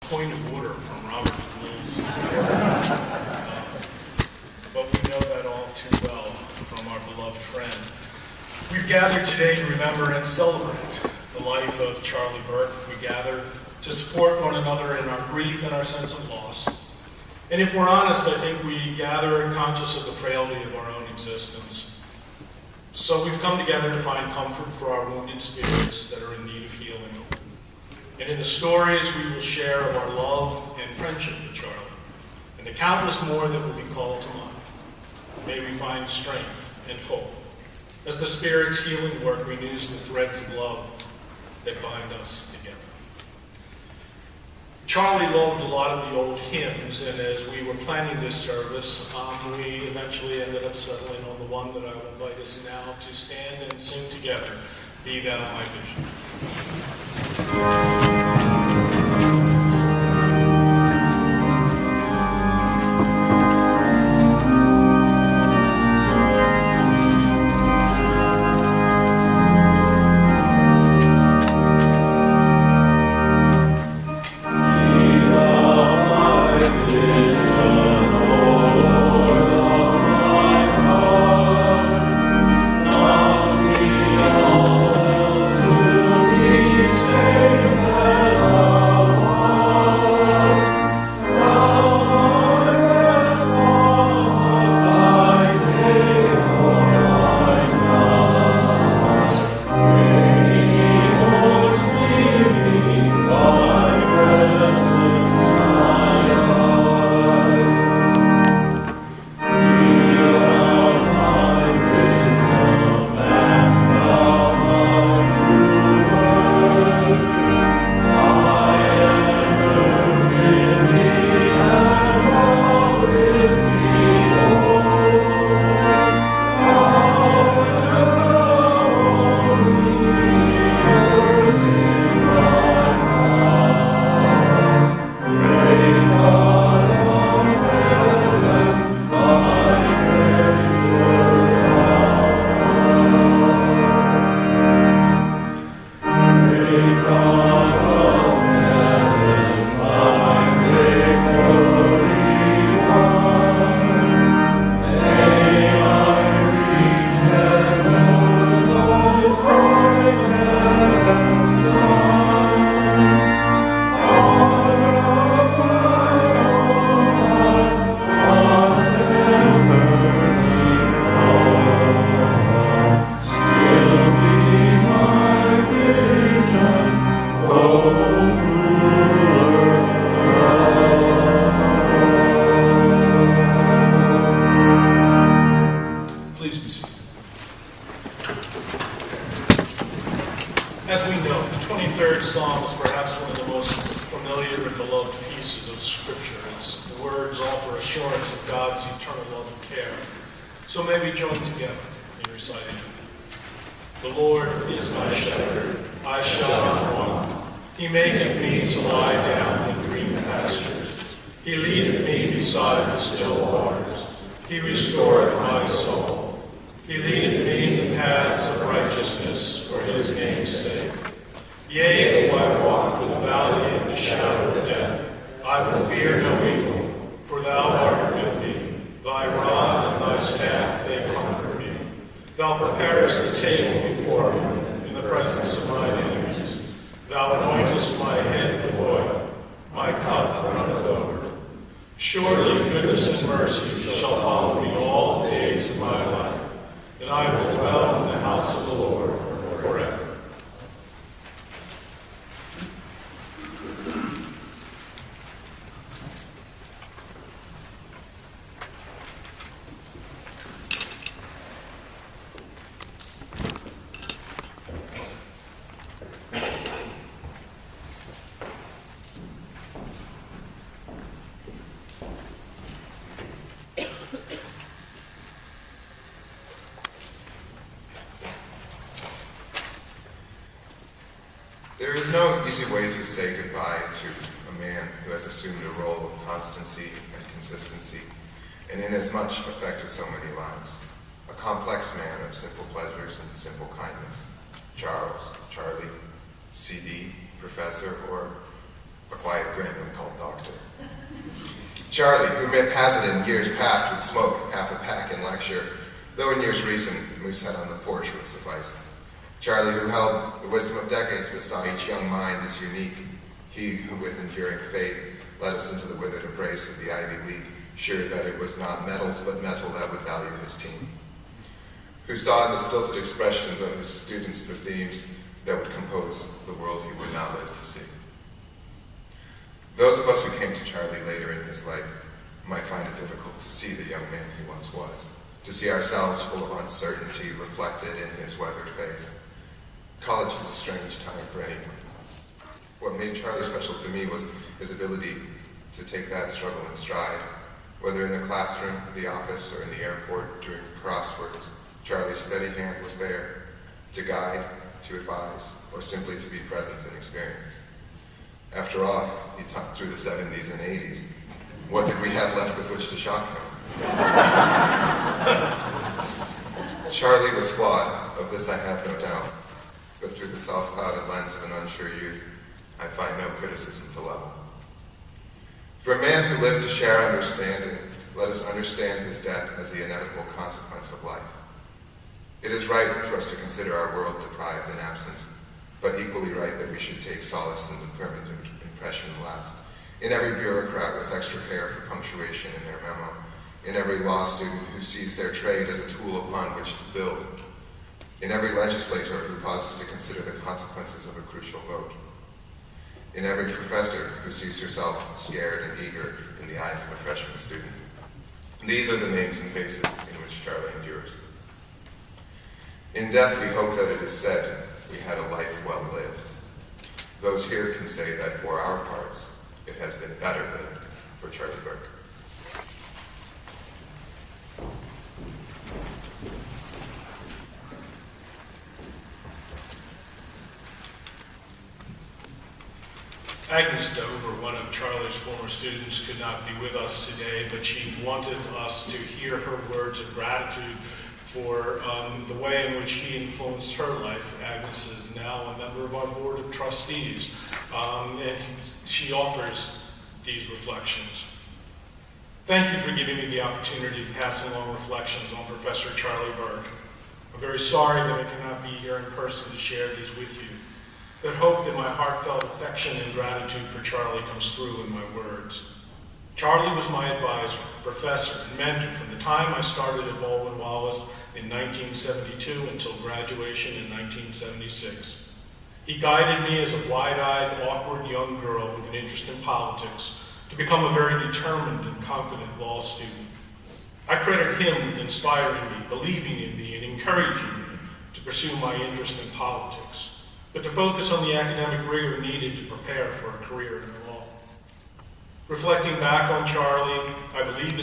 Point of order from Robert's rules. But we know that all too well from our beloved friend. We've gathered today to remember and celebrate the life of Charlie Burke. We gather to support one another in our grief and our sense of loss. And if we're honest, I think we gather conscious of the frailty of our own existence. So we've come together to find comfort for our wounded spirits that are in need of healing. And in the stories we will share of our love and friendship with Charlie, and the countless more that will be called to mind, may we find strength and hope as the Spirit's healing work renews the threads of love that bind us together. Charlie loved a lot of the old hymns, and as we were planning this service, we eventually ended up settling on the one that I will invite us now to stand and sing together, Be Thou My Vision. There is no easy way to say goodbye to a man who has assumed a role of constancy and consistency, and inasmuch affected so many lives. A complex man of simple pleasures and simple kindness. Charles, Charlie, CD, Professor, or a quiet grin when called Charlie, who has it in years past would smoke half a pack in lecture, though in years recent, moose head on the porch would suffice. Charlie, who held the wisdom of decades but saw each young mind as unique. He who with enduring faith led us into the withered embrace of the Ivy League, sure that it was not metals but metal that would value his team. Who saw in the stilted expressions of his students the themes that would compose the world he would not live to see. Those of us who came to Charlie later in his life might find it difficult to see the young man he once was, to see ourselves full of uncertainty reflected in his weathered face. College is a strange time for anyone. What made Charlie special to me was his ability to take that struggle in stride. Whether in the classroom, the office, or in the airport doing crosswords, Charlie's steady hand was there to guide, to advise, or simply to be present and experience. After all, he taught through the 70s and 80s. What did we have left with which to shock him? Charlie was flawed, of this I have no doubt, but through the self-clouded lens of an unsure youth, I find no criticism to level. For a man who lived to share understanding, let us understand his death as the inevitable consequence of life. It is right for us to consider our world deprived in absence, but equally right that we should take solace in the permanent impression left in every bureaucrat with extra care for punctuation in their memo, in every law student who sees their trade as a tool upon which to build, in every legislator who pauses to consider the consequences of a crucial vote, in every professor who sees herself scared and eager in the eyes of a freshman student. These are the names and faces in which Charlie endures. In death, we hope that it is said we had a life well lived. Those here can say that for our parts, it has been better lived for Charlie Burke. Agnes Dover, one of Charlie's former students, could not be with us today, but she wanted us to hear her words of gratitude for the way in which he influenced her life. Agnes is now a member of our board of trustees, and she offers these reflections. Thank you for giving me the opportunity to pass along reflections on Professor Charlie Burke. I'm very sorry that I cannot be here in person to share these with you, but hope that my heartfelt affection and gratitude for Charlie comes through in my words. Charlie was my advisor, professor, and mentor from the time I started at Baldwin, Wallace in 1972 until graduation in 1976. He guided me as a wide-eyed, awkward young girl with an interest in politics to become a very determined and confident law student. I credit him with inspiring me, believing in me, and encouraging me to pursue my interest in politics, but to focus on the academic rigor needed to prepare for a career in the law. Reflecting back on Charlie, I believe